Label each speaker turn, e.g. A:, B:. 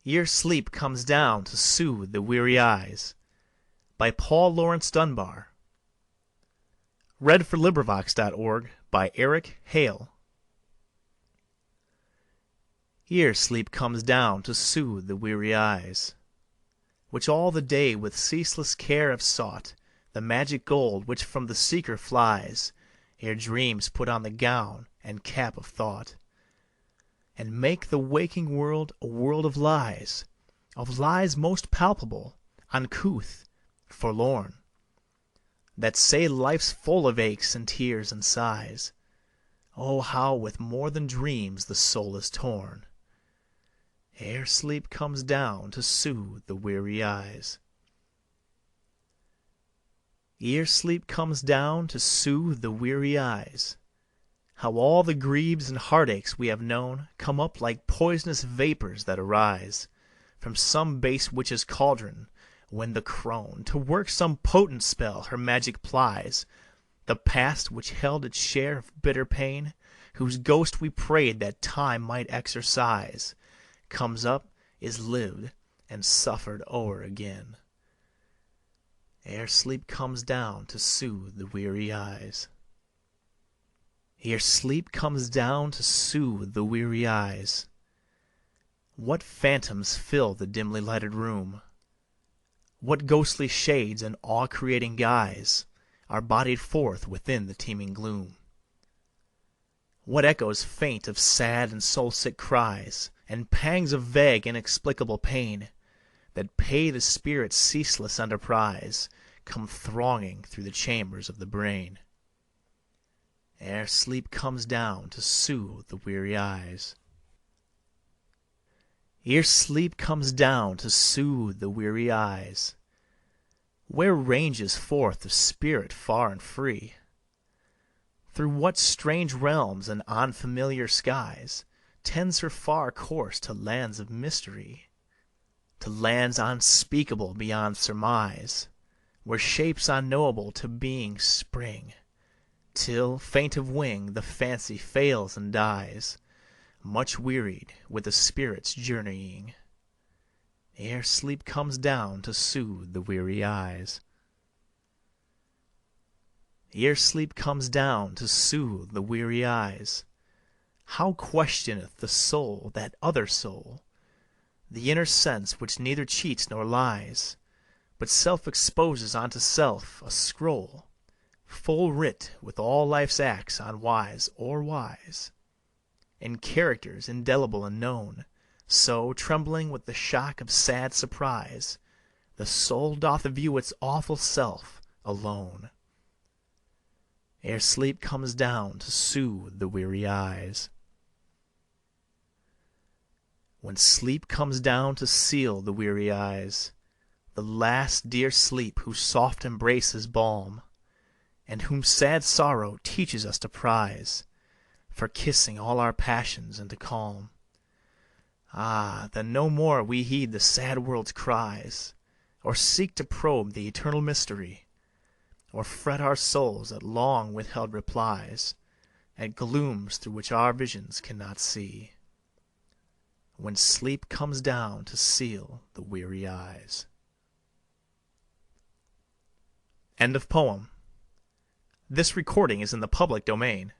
A: Ere sleep comes down to soothe the weary eyes. By Paul Laurence Dunbar. LibriVox.org by Eric Hale. Ere sleep comes down to soothe the weary eyes, which all the day with ceaseless care have sought the magic gold which from the seeker flies, ere dreams put on the gown and cap of thought, and make the waking world a world of lies most palpable, uncouth, forlorn, that say life's full of aches and tears and sighs. Oh, how with more than dreams the soul is torn, ere sleep comes down to soothe the weary eyes. Ere sleep comes down to soothe the weary eyes, how all the griefs and heartaches we have known come up like poisonous vapours that arise from some base witch's cauldron, when the crone to work some potent spell her magic plies. The past which held its share of bitter pain, whose ghost we prayed that time might exorcise, comes up, is lived, and suffered o'er again, ere sleep comes down to soothe the weary eyes. Ere sleep comes down to soothe the weary eyes, what phantoms fill the dimly lighted room? What ghostly shades and awe-creating guise are bodied forth within the teeming gloom? What echoes faint of sad and soul-sick cries, and pangs of vague inexplicable pain, that pay the spirit's ceaseless enterprise, come thronging through the chambers of the brain, ere sleep comes down to soothe the weary eyes. Ere sleep comes down to soothe the weary eyes, where ranges forth the spirit far and free? Through what strange realms and unfamiliar skies tends her far course to lands of mystery? To lands unspeakable beyond surmise, where shapes unknowable to being spring, till, faint of wing, the fancy fails and dies, much wearied with the spirit's journeying, ere sleep comes down to soothe the weary eyes. Ere sleep comes down to soothe the weary eyes, how questioneth the soul that other soul, the inner sense which neither cheats nor lies, but self-exposes unto self a scroll, full writ with all life's acts unwise or wise, in characters indelible and known, so, trembling with the shock of sad surprise, the soul doth view its awful self alone, ere sleep comes down to soothe the weary eyes. When sleep comes down to seal the weary eyes, the last dear sleep whose soft embrace is balm, and whom sad sorrow teaches us to prize, for kissing all our passions into calm, ah, then no more we heed the sad world's cries, or seek to probe the eternal mystery, or fret our souls at long withheld replies, at glooms through which our visions cannot see, when sleep comes down to seal the weary eyes. End of poem. This recording is in the public domain.